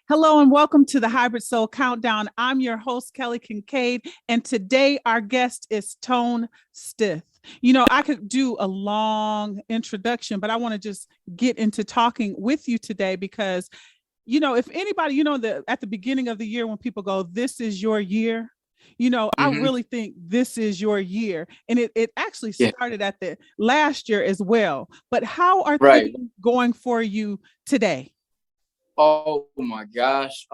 Hello and welcome to the Hybrid Soul Countdown. I'm your host, Kelly Kinkaid, and today our guest is Tone Stith. You know, I could do a long introduction, but I want to just get into talking with you today because, you know, if anybody, at the beginning of the year when people go, this is your year, I really think this is your year. And it actually started at the last year as well. But how are things going for you today? Oh my gosh.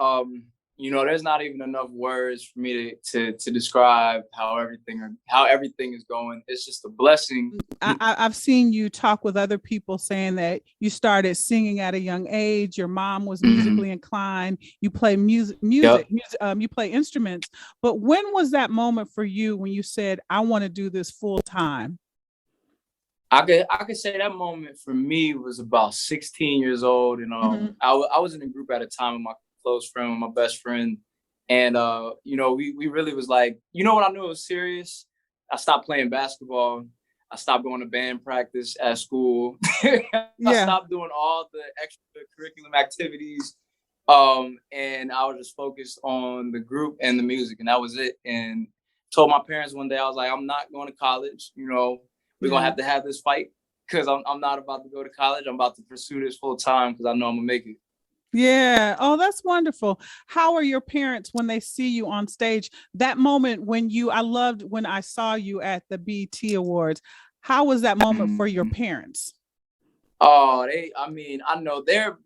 There's not even enough words for me to describe how everything is going. It's just a blessing. I've seen you talk with other people saying that you started singing at a young age. Your mom was musically inclined. You play music, you play instruments. But when was that moment for you when you said, I want to do this full time? I could say that moment for me was about 16 years old, and I was in a group at a time with my close friend, with my best friend, and we really was like, when I knew it was serious, I stopped playing basketball, I stopped going to band practice at school, I stopped doing all the extracurricular activities, and I was just focused on the group and the music, and that was it. And told my parents one day, I was like, I'm not going to college, we're going to have this fight because I'm not about to go to college. I'm about to pursue this full time because I know I'm going to make it. Yeah. Oh, that's wonderful. How are your parents when they see you on stage? That moment when I loved when I saw you at the BET Awards. How was that moment for your parents? Oh, I know they're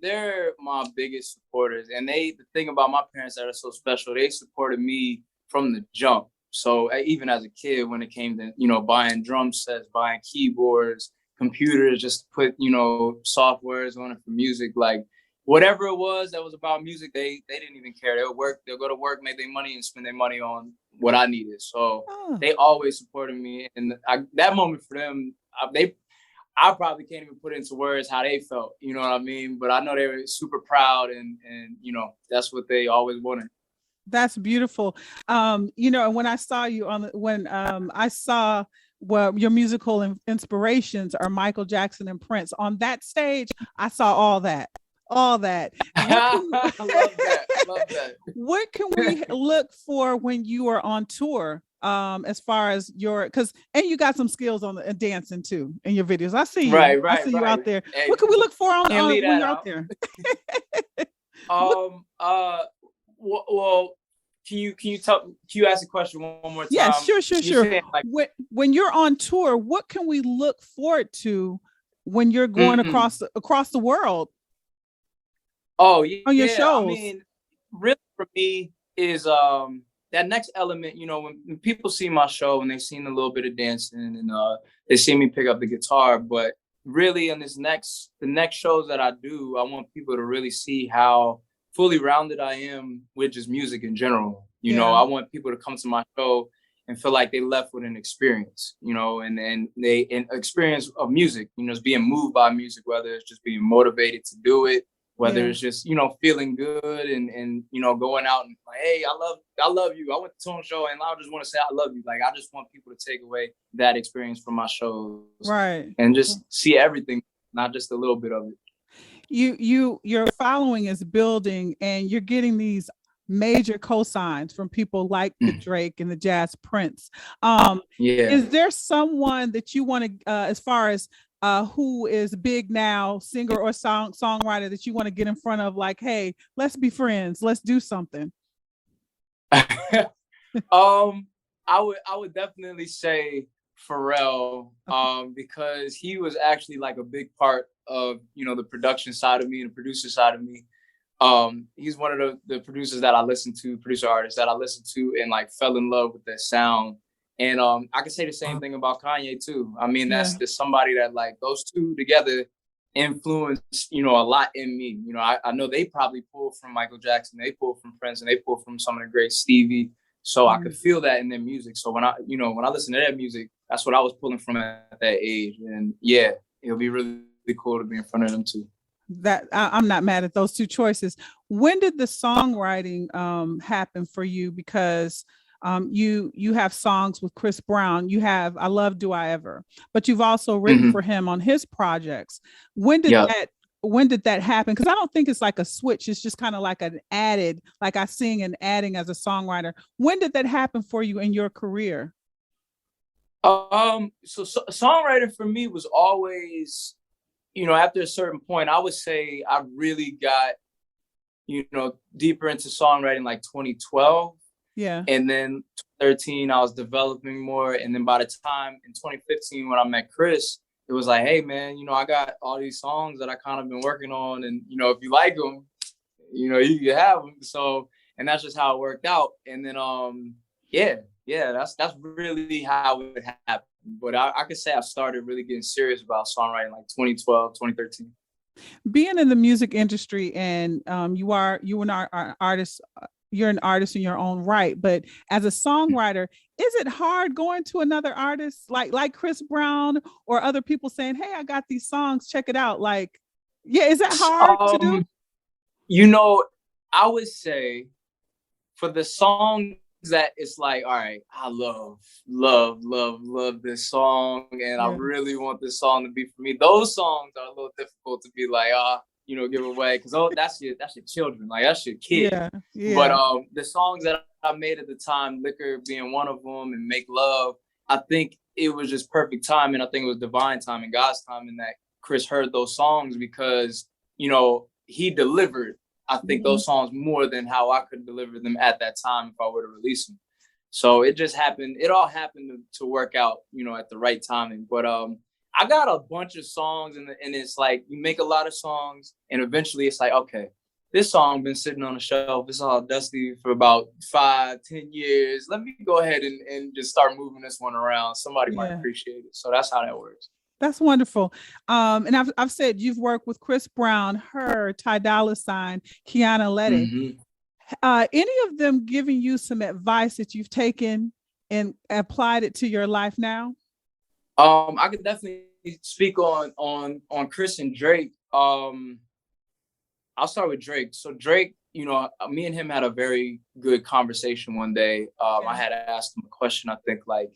my biggest supporters. And the thing about my parents that are so special, they supported me from the jump. So even as a kid, when it came to, buying drum sets, buying keyboards, computers, just put, softwares on it for music, like whatever it was that was about music, they didn't even care. They'll go to work, make their money and spend their money on what I needed. So they always supported me. And that moment for them, I probably can't even put into words how they felt, you know what I mean? But I know they were super proud and that's what they always wanted. That's beautiful. And when I saw you I saw your musical inspirations are Michael Jackson and Prince on that stage, I saw all that. I love that. What can we look for when you are on tour? As far as and you got some skills on the dancing too in your videos. I see you. I see you out there. Hey, what can we look for on when you're out there? Well, can you ask a question one more time? Yeah, sure. Saying, when you're on tour, what can we look forward to when you're going across the world? Oh yeah, on your shows. I mean, really for me is that next element. When people see my show and they've seen a little bit of dancing and they see me pick up the guitar, but really in the next shows that I do, I want people to really see how fully rounded I am with just music in general. I want people to come to my show and feel like they left with an experience, and an experience of music, just being moved by music, whether it's just being motivated to do it, whether it's just, feeling good and going out and like, hey, I love you. I went to Tone show and I just want to say I love you. Like, I just want people to take away that experience from my shows. Right. And just see everything, not just a little bit of it. Your following is building and you're getting these major cosigns from people like the Drake and the Jazz Prince. Is there someone that you want to, as far as who is big now, singer or songwriter that you want to get in front of, like, hey, let's be friends, let's do something? I would definitely say Pharrell, because he was actually like a big part of the production side of me and the producer side of me. He's one of the producers that I listen to, producer artists that I listen to and like fell in love with that sound. And I can say the same thing about Kanye too. I mean, that's just somebody that, like, those two together influenced, a lot in me. I know they probably pulled from Michael Jackson, they pulled from Prince, and they pulled from some of the great Stevie. So I could feel that in their music. So when I listen to their music, that's what I was pulling from at that age. And yeah, it'll be really cool to be in front of them too. That I'm not mad at those two choices. When did the songwriting happen for you? Because you have songs with Chris Brown. You have I Love Do I Ever, but you've also written for him on his projects. When did that when did that happen? Because I don't think it's like a switch. It's just kind of like an added, like I sing and adding as a songwriter. When did that happen for you in your career? So songwriting for me was always, after a certain point, I would say I really got, deeper into songwriting like 2012. Yeah. And then 2013, I was developing more. And then by the time in 2015, when I met Chris, it was like, hey man, I got all these songs that I kind of been working on. And, if you like them, you can have them. So, and that's just how it worked out. And then, that's really how it happened. But I could say I started really getting serious about songwriting like 2012, 2013. Being in the music industry, and you are artist. You're an artist in your own right, but as a songwriter, is it hard going to another artist like Chris Brown or other people saying, "Hey, I got these songs, check it out"? Like, yeah, is that hard to do? I would say for the songs that it's like, all right, I love this song, and I really want this song to be for me. Those songs are a little difficult to be like, give away, because that's your children, like that's your kid. Yeah. But the songs that I made at the time, Liquor being one of them, and Make Love, I think it was just perfect timing. I think it was divine timing, God's timing, that Chris heard those songs, because he delivered, I think, those songs more than how I could deliver them at that time if I were to release them. So it just happened. It all happened to work out, at the right timing. But I got a bunch of songs, and it's like you make a lot of songs, and eventually it's like, okay, this song been sitting on the shelf. It's all dusty for about 5-10 years. Let me go ahead and just start moving this one around. Somebody might appreciate it. So that's how that works. That's wonderful. And I've said you've worked with Chris Brown, H.E.R, Ty Dolla $ign, Kiana Lede. Any of them giving you some advice that you've taken and applied it to your life now? I could definitely speak on Chris and Drake. I'll start with Drake. So Drake, me and him had a very good conversation one day. I had asked him a question, I think, like,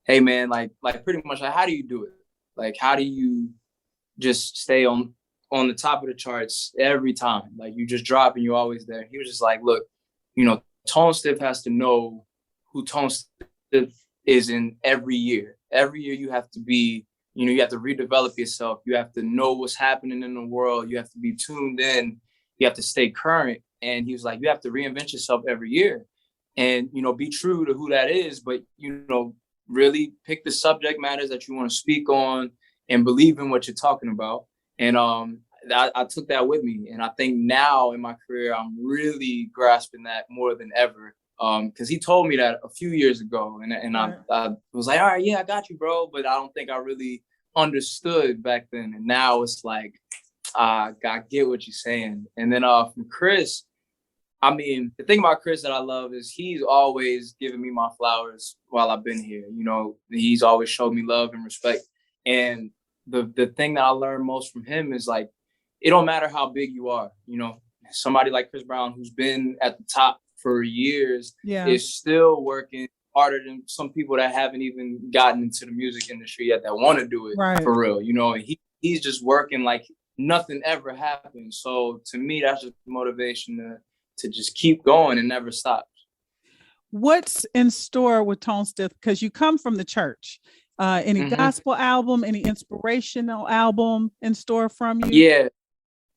hey man, like pretty much like, how do you do it? Like, how do you just stay on the top of the charts every time? Like, you just drop and you're always there. He was just like, look, Tone Stith has to know who Tone Stith is in every year. Every year you have to be, you have to redevelop yourself. You have to know what's happening in the world. You have to be tuned in. You have to stay current. And he was like, you have to reinvent yourself every year and, be true to who that is. But, really pick the subject matters that you want to speak on and believe in what you're talking about. And I took that with me. And I think now in my career, I'm really grasping that more than ever. Because he told me that a few years ago. And I was like, all right, yeah, I got you, bro. But I don't think I really understood back then. And now it's like, I get what you're saying. And then from Chris, I mean, the thing about Chris that I love is he's always given me my flowers while I've been here. He's always showed me love and respect. And the thing that I learned most from him is like, it don't matter how big you are. Somebody like Chris Brown, who's been at the top for years, is still working harder than some people that haven't even gotten into the music industry yet that want to do it for real. And he's just working like nothing ever happened. So to me, that's just motivation to just keep going and never stop. What's in store with Tone Stith? Because you come from the church. Any gospel album, any inspirational album in store from you? Yeah,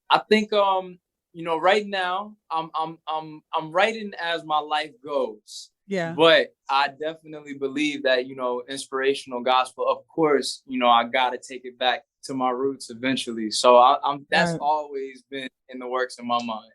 I think right now I'm writing as my life goes. Yeah. But I definitely believe that inspirational gospel, of course, I gotta take it back to my roots eventually. So that's always been in the works in my mind.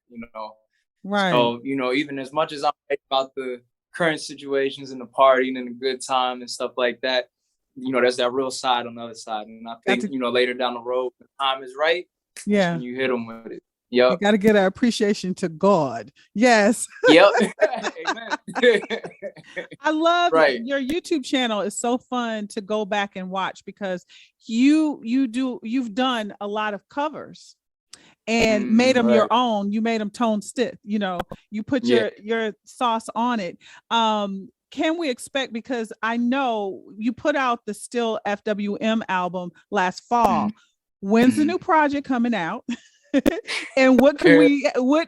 Right. So, even as much as I'm about the current situations and the partying and the good time and stuff like that, there's that real side on the other side. And I think, later down the road, the time is right. Yeah. You hit them with it. Yep. You got to get our appreciation to God. Yes. Yep. Amen. I love your YouTube channel. Is so fun to go back and watch because you've done a lot of covers and made them your own. You made them Tone Stith, you put your sauce on it. Can we expect, because I know you put out the Still FWM album last fall. When's the new project coming out? And what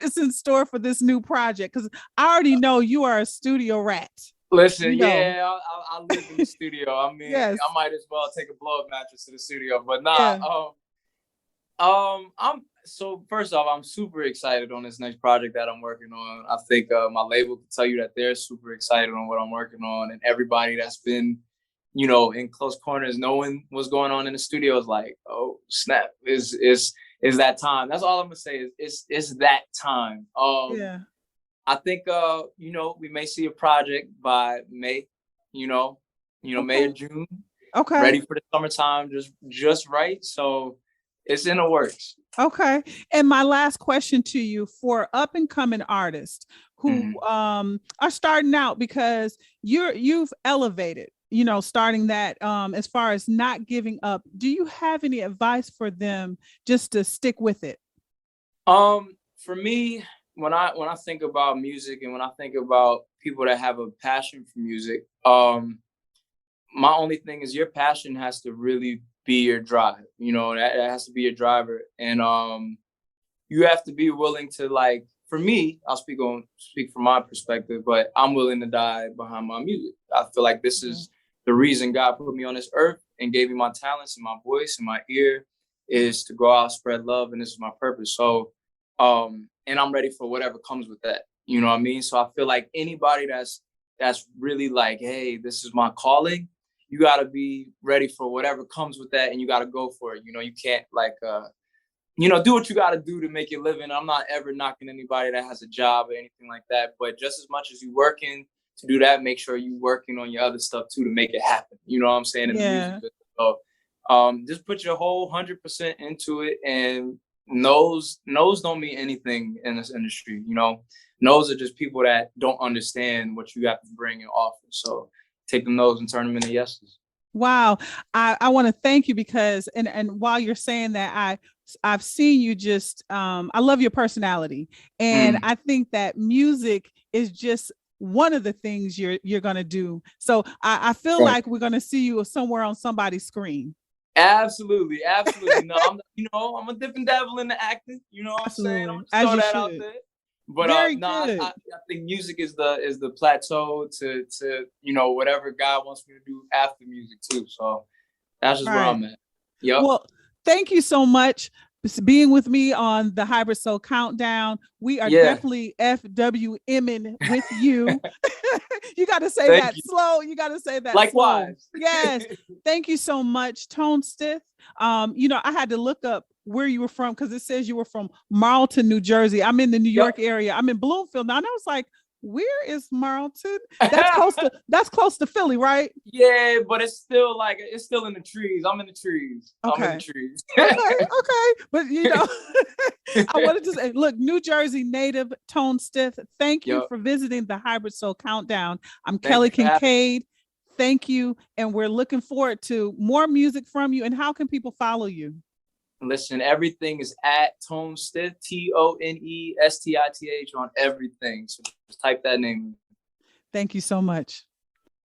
is in store for this new project? Because I already know you are a studio rat. Listen, You know. yeah, I live in the studio. I mean, Yes. I might as well take a blow up mattress to the studio, but nah. Yeah. I'm so first off, I'm super excited on this next project that I'm working on. I think my label can tell you that they're super excited on what I'm working on, and everybody that's been, you know, in close corners, knowing what's going on in the studio is like, oh snap, is that time? That's all I'm gonna say is it's that time. Yeah. I think you know, we may see a project by May, Okay. May or June. Okay. Ready for the summertime, just right. So it's in the works. Okay. And my last question to you, for up and coming artists who are starting out, because you've elevated, you know, starting that as far as not giving up. Do you have any advice for them just to stick with it? For me, when I think about music and when I think about people that have a passion for music, my only thing is your passion has to really be your drive. You know, that has to be your driver. And you have to be willing to, like, for me, I'll speak from my perspective, but I'm willing to die behind my music. I feel like this is the reason God put me on this earth and gave me my talents and my voice and my ear, is to go out, spread love, and this is my purpose. So and I'm ready for whatever comes with that. You know what I mean? So I feel like anybody that's really like, hey, this is my calling, you got to be ready for whatever comes with that, and you got to go for it. You know, you can't, like, do what you got to do to make your living. I'm not ever knocking anybody that has a job or anything like that, but just as much as you working to do that, make sure you working on your other stuff too to make it happen. You know what I'm saying? In the music business. So just put your whole 100% into it, and no's don't mean anything in this industry. You know, no's are just people that don't understand what you have to bring and offer. So take the no's and turn them into yeses. Wow. I want to thank you because, and while you're saying that, I've seen you just, I love your personality. And I think that music is just one of the things you're going to do. So I feel like we're going to see you somewhere on somebody's screen. Absolutely. No, I'm a different devil in the acting. You know what I'm saying? I'm just throw that out there. But I think music is the plateau to whatever God wants me to do after music too. So that's just where I'm at. Yep. Well, thank you so much for being with me on the Hybrid Soul Countdown. We are definitely FWMing with you. You got to say that slow. You got to say that likewise. Slow. Yes. Thank you so much, Tone Stith. I had to look up where you were from because it says you were from Marlton, New Jersey. I'm in the New York area. I'm in Bloomfield now. And I was like, where is Marlton? That's close to Philly, right? Yeah, but it's still in the trees. I'm in the trees. Okay. I'm in the trees. okay. But I wanted to say, look, New Jersey native Tone Stith, thank you for visiting the Hybrid Soul Countdown. I'm Kelly Kinkaid. Thank you. And we're looking forward to more music from you. And how can people follow you? Listen, everything is at Tone Stith, ToneStith on everything. So just type that name. Thank you so much.